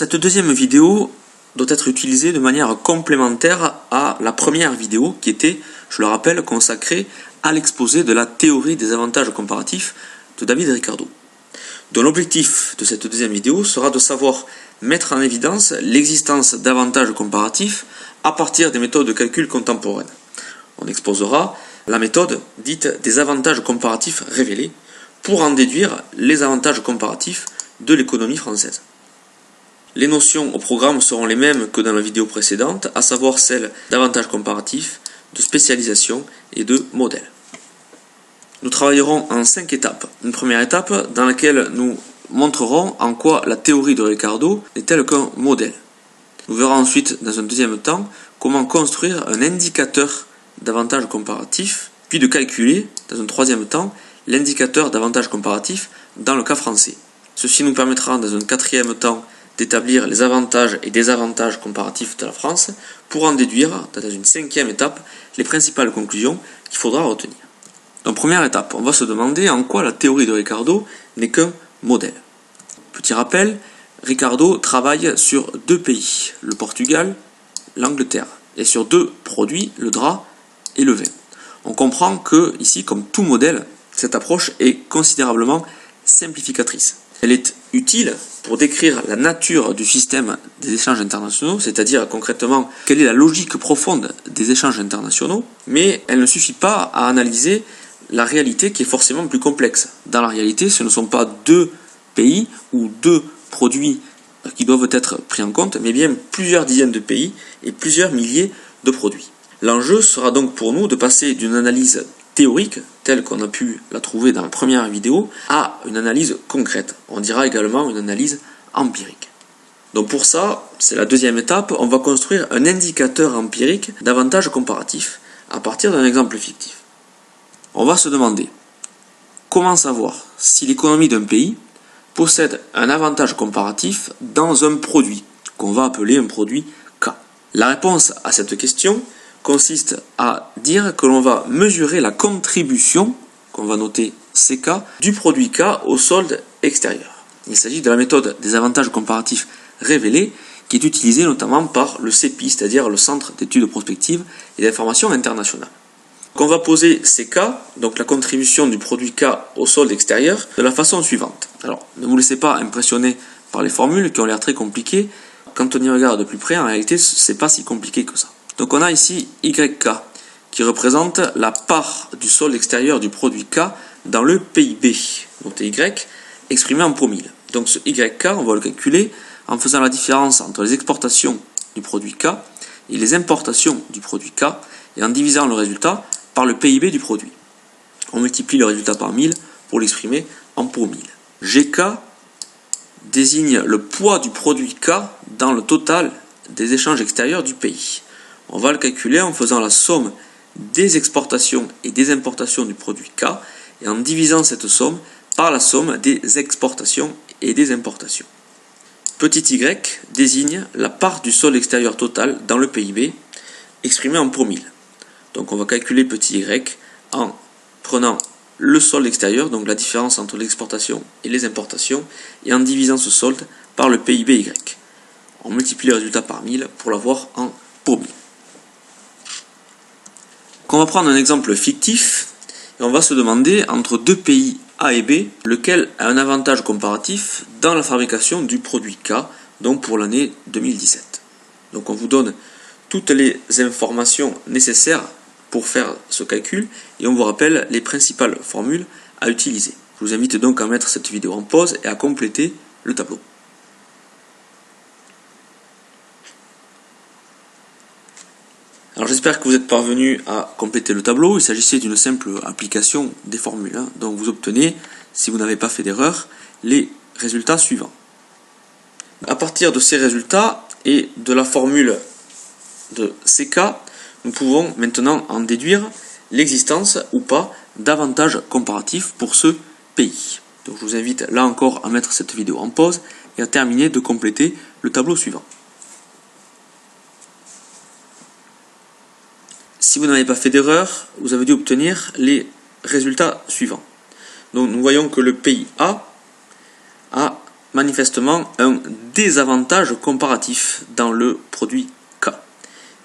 Cette deuxième vidéo doit être utilisée de manière complémentaire à la première vidéo qui était, je le rappelle, consacrée à l'exposé de la théorie des avantages comparatifs de David Ricardo. Donc l'objectif de cette deuxième vidéo sera de savoir mettre en évidence l'existence d'avantages comparatifs à partir des méthodes de calcul contemporaines. On exposera la méthode dite des avantages comparatifs révélés pour en déduire les avantages comparatifs de l'économie française. Les notions au programme seront les mêmes que dans la vidéo précédente, à savoir celles d'avantages comparatifs, de spécialisation et de modèle. Nous travaillerons en 5 étapes. Une première étape dans laquelle nous montrerons en quoi la théorie de Ricardo n'est telle qu'un modèle. Nous verrons ensuite, dans un deuxième temps, comment construire un indicateur d'avantages comparatifs, puis de calculer, dans un troisième temps, l'indicateur d'avantages comparatifs dans le cas français. Ceci nous permettra, dans un quatrième temps, d'établir les avantages et désavantages comparatifs de la France pour en déduire, dans une cinquième étape, les principales conclusions qu'il faudra retenir. Donc première étape, on va se demander en quoi la théorie de Ricardo n'est qu'un modèle. Petit rappel, Ricardo travaille sur 2 pays, le Portugal, l'Angleterre, et sur 2 produits, le drap et le vin. On comprend que, ici, comme tout modèle, cette approche est considérablement simplificatrice. Elle est utile pour décrire la nature du système des échanges internationaux, c'est-à-dire concrètement quelle est la logique profonde des échanges internationaux, mais elle ne suffit pas à analyser la réalité qui est forcément plus complexe. Dans la réalité, ce ne sont pas 2 pays ou 2 produits qui doivent être pris en compte, mais bien plusieurs dizaines de pays et plusieurs milliers de produits. L'enjeu sera donc pour nous de passer d'une analyse théorique, telle qu'on a pu la trouver dans la première vidéo, à une analyse concrète. On dira également une analyse empirique. Donc pour ça, c'est la deuxième étape, on va construire un indicateur empirique d'avantages comparatifs à partir d'un exemple fictif. On va se demander comment savoir si l'économie d'un pays possède un avantage comparatif dans un produit, qu'on va appeler un produit K. La réponse à cette question consiste à dire que l'on va mesurer la contribution, qu'on va noter CK, du produit K au solde extérieur. Il s'agit de la méthode des avantages comparatifs révélés qui est utilisée notamment par le CEPI, c'est-à-dire le Centre d'études prospectives et d'information internationale. On va poser CK, donc la contribution du produit K au solde extérieur, de la façon suivante. Alors, ne vous laissez pas impressionner par les formules qui ont l'air très compliquées. Quand on y regarde de plus près, en réalité, c'est pas si compliqué que ça. Donc on a ici YK, qui représente la part du solde extérieur du produit K dans le PIB, noté Y, exprimé en promille. Donc ce YK, on va le calculer en faisant la différence entre les exportations du produit K et les importations du produit K, et en divisant le résultat par le PIB du produit. On multiplie le résultat par 1000 pour l'exprimer en promille. GK désigne le poids du produit K dans le total des échanges extérieurs du pays. On va le calculer en faisant la somme des exportations et des importations du produit K et en divisant cette somme par la somme des exportations et des importations. Petit y désigne la part du solde extérieur total dans le PIB exprimé en promille. Donc on va calculer petit y en prenant le solde extérieur, donc la différence entre l'exportation et les importations, et en divisant ce solde par le PIB y. On multiplie le résultat par 1000 pour l'avoir en promille. On va prendre un exemple fictif et on va se demander entre 2 pays A et B lequel a un avantage comparatif dans la fabrication du produit K, donc pour l'année 2017. Donc on vous donne toutes les informations nécessaires pour faire ce calcul et on vous rappelle les principales formules à utiliser. Je vous invite donc à mettre cette vidéo en pause et à compléter le tableau. Alors j'espère que vous êtes parvenu à compléter le tableau. Il s'agissait d'une simple application des formules. Donc vous obtenez, si vous n'avez pas fait d'erreur, les résultats suivants. À partir de ces résultats et de la formule de CK, nous pouvons maintenant en déduire l'existence ou pas d'avantages comparatifs pour ce pays. Donc je vous invite là encore à mettre cette vidéo en pause et à terminer de compléter le tableau suivant. Si vous n'avez pas fait d'erreur, vous avez dû obtenir les résultats suivants. Donc nous voyons que le pays A a manifestement un désavantage comparatif dans le produit K.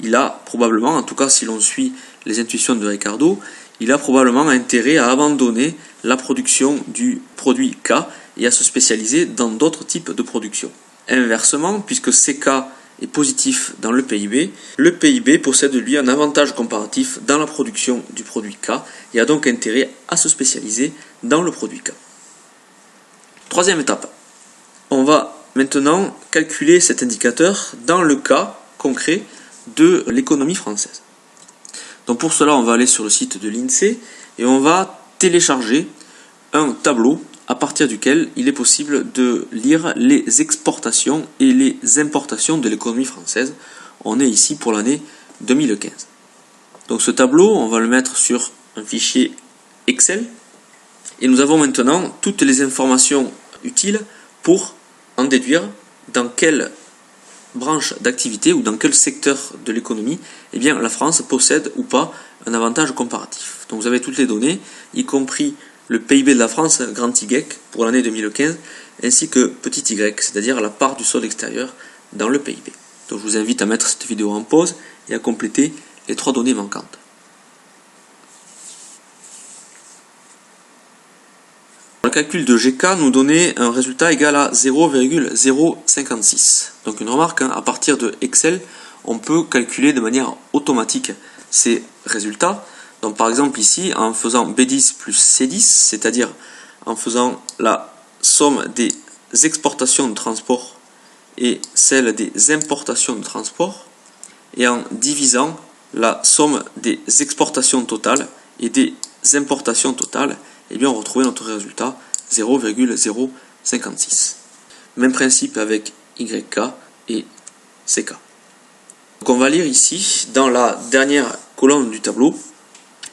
Il a probablement, en tout cas si l'on suit les intuitions de Ricardo, il a probablement intérêt à abandonner la production du produit K et à se spécialiser dans d'autres types de production. Inversement, puisque CK est positif dans le PIB possède lui un avantage comparatif dans la production du produit K et a donc intérêt à se spécialiser dans le produit K. Troisième étape, on va maintenant calculer cet indicateur dans le cas concret de l'économie française. Donc pour cela, on va aller sur le site de l'INSEE et on va télécharger un tableau à partir duquel il est possible de lire les exportations et les importations de l'économie française. On est ici pour l'année 2015. Donc ce tableau, on va le mettre sur un fichier Excel et nous avons maintenant toutes les informations utiles pour en déduire dans quelle branche d'activité ou dans quel secteur de l'économie eh bien, la France possède ou pas un avantage comparatif. Donc vous avez toutes les données, y compris le PIB de la France, grand Y, pour l'année 2015, ainsi que petit y, c'est-à-dire la part du solde extérieur dans le PIB. Donc je vous invite à mettre cette vidéo en pause et à compléter les 3 données manquantes. Le calcul de GK nous donnait un résultat égal à 0,056. Donc une remarque, à partir de Excel, on peut calculer de manière automatique ces résultats. Donc par exemple ici, en faisant B10 plus C10, c'est-à-dire en faisant la somme des exportations de transport et celle des importations de transport, et en divisant la somme des exportations totales et des importations totales, et bien on retrouve notre résultat 0,056. Même principe avec YK et CK. Donc on va lire ici, dans la dernière colonne du tableau,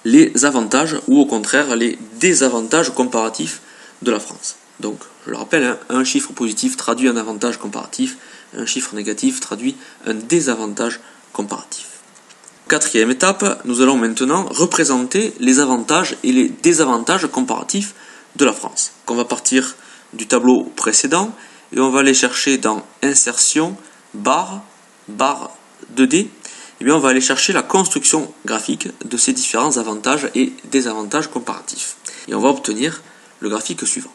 les avantages ou au contraire les désavantages comparatifs de la France. Donc je le rappelle, un chiffre positif traduit un avantage comparatif, un chiffre négatif traduit un désavantage comparatif. Quatrième étape, nous allons maintenant représenter les avantages et les désavantages comparatifs de la France. Donc on va partir du tableau précédent et on va aller chercher dans insertion, barre 2D, et bien on va aller chercher la construction graphique de ces différents avantages et désavantages comparatifs. Et on va obtenir le graphique suivant.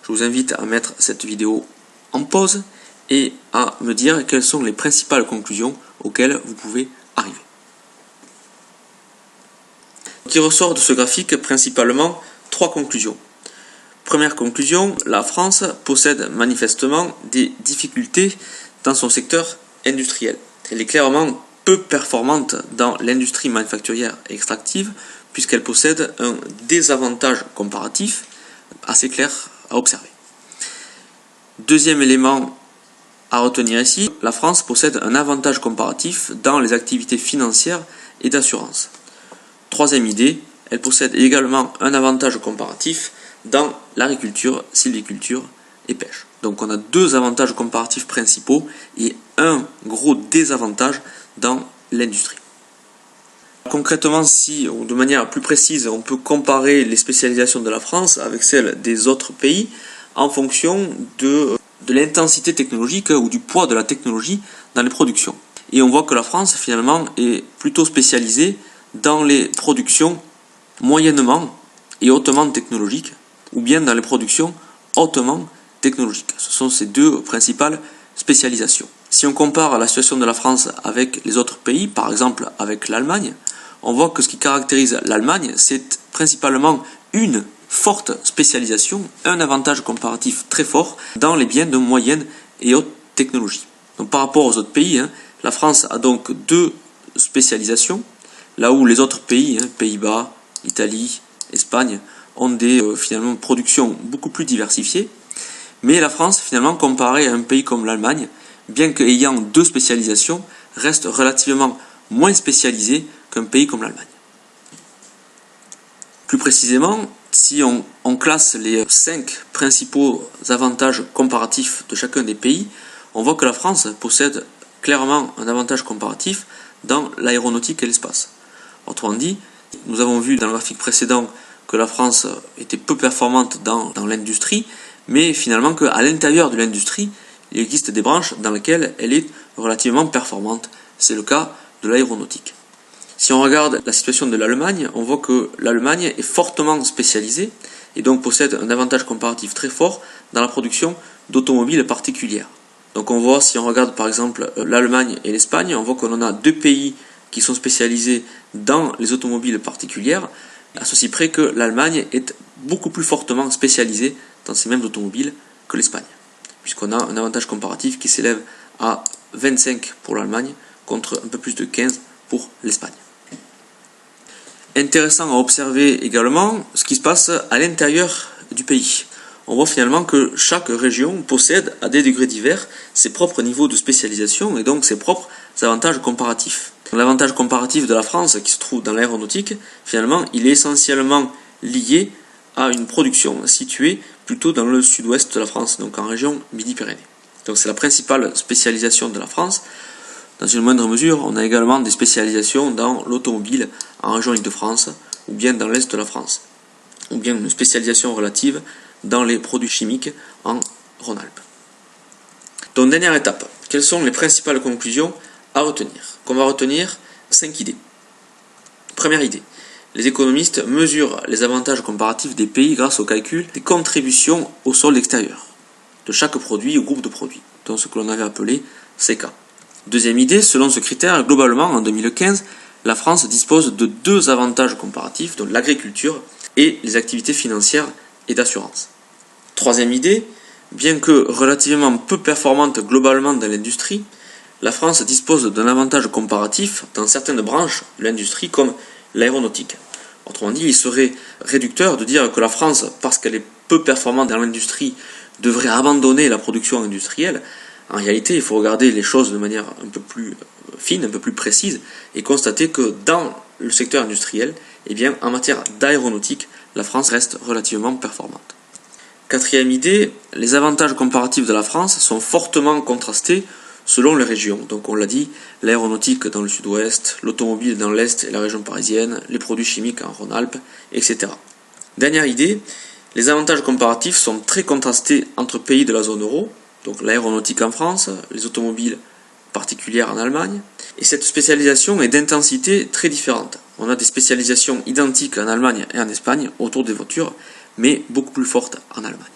Je vous invite à mettre cette vidéo en pause et à me dire quelles sont les principales conclusions auxquelles vous pouvez arriver. Il ressort de ce graphique principalement 3 conclusions. Première conclusion, la France possède manifestement des difficultés dans son secteur industriel. Elle est clairement peu performante dans l'industrie manufacturière et extractive puisqu'elle possède un désavantage comparatif assez clair à observer. Deuxième élément à retenir ici, la France possède un avantage comparatif dans les activités financières et d'assurance. Troisième idée, elle possède également un avantage comparatif dans l'agriculture, sylviculture et pêche. Donc on a 2 avantages comparatifs principaux et un gros désavantage dans l'industrie. Concrètement, si, ou de manière plus précise, on peut comparer les spécialisations de la France avec celles des autres pays en fonction de l'intensité technologique ou du poids de la technologie dans les productions. Et on voit que la France finalement est plutôt spécialisée dans les productions moyennement et hautement technologiques, ou bien dans les productions hautement technologiques. Ce sont ces 2 principales spécialisations. Si on compare la situation de la France avec les autres pays, par exemple avec l'Allemagne, on voit que ce qui caractérise l'Allemagne, c'est principalement une forte spécialisation, un avantage comparatif très fort dans les biens de moyenne et haute technologie. Donc par rapport aux autres pays, la France a donc 2 spécialisations, là où les autres pays, Pays-Bas, Italie, Espagne, ont des finalement productions beaucoup plus diversifiées. Mais la France, finalement, comparée à un pays comme l'Allemagne, bien qu'ayant 2 spécialisations, reste relativement moins spécialisée qu'un pays comme l'Allemagne. Plus précisément, si on classe les 5 principaux avantages comparatifs de chacun des pays, on voit que la France possède clairement un avantage comparatif dans l'aéronautique et l'espace. Autrement dit, nous avons vu dans le graphique précédent que la France était peu performante dans l'industrie, mais finalement qu'à l'intérieur de l'industrie, il existe des branches dans lesquelles elle est relativement performante. C'est le cas de l'aéronautique. Si on regarde la situation de l'Allemagne, on voit que l'Allemagne est fortement spécialisée et donc possède un avantage comparatif très fort dans la production d'automobiles particulières. Donc on voit, si on regarde par exemple l'Allemagne et l'Espagne, on voit qu'on en a deux pays qui sont spécialisés dans les automobiles particulières, à ceci près que l'Allemagne est beaucoup plus fortement spécialisée dans ces mêmes automobiles que l'Espagne, puisqu'on a un avantage comparatif qui s'élève à 25 pour l'Allemagne contre un peu plus de 15 pour l'Espagne. Intéressant à observer également ce qui se passe à l'intérieur du pays. On voit finalement que chaque région possède à des degrés divers ses propres niveaux de spécialisation et donc ses propres avantages comparatifs. L'avantage comparatif de la France qui se trouve dans l'aéronautique, finalement, il est essentiellement lié à une production située plutôt dans le sud-ouest de la France, donc en région Midi-Pyrénées. Donc c'est la principale spécialisation de la France. Dans une moindre mesure, on a également des spécialisations dans l'automobile en région Île-de-France ou bien dans l'est de la France, ou bien une spécialisation relative dans les produits chimiques en Rhône-Alpes. Donc dernière étape, quelles sont les principales conclusions à retenir? Qu'on va retenir 5 idées. Première idée, les économistes mesurent les avantages comparatifs des pays grâce au calcul des contributions au solde extérieur de chaque produit ou groupe de produits, donc ce que l'on avait appelé CK. Deuxième idée, selon ce critère, globalement en 2015, la France dispose de deux avantages comparatifs, donc l'agriculture et les activités financières et d'assurance. Troisième idée, bien que relativement peu performante globalement dans l'industrie, la France dispose d'un avantage comparatif dans certaines branches de l'industrie comme l'aéronautique. Autrement dit, il serait réducteur de dire que la France, parce qu'elle est peu performante dans l'industrie, devrait abandonner la production industrielle. En réalité, il faut regarder les choses de manière un peu plus fine, un peu plus précise, et constater que dans le secteur industriel, eh bien, en matière d'aéronautique, la France reste relativement performante. Quatrième idée, les avantages comparatifs de la France sont fortement contrastés selon les régions. Donc on l'a dit, l'aéronautique dans le sud-ouest, l'automobile dans l'est et la région parisienne, les produits chimiques en Rhône-Alpes, etc. Dernière idée, les avantages comparatifs sont très contrastés entre pays de la zone euro, donc l'aéronautique en France, les automobiles particulières en Allemagne, et cette spécialisation est d'intensité très différente. On a des spécialisations identiques en Allemagne et en Espagne autour des voitures, mais beaucoup plus fortes en Allemagne.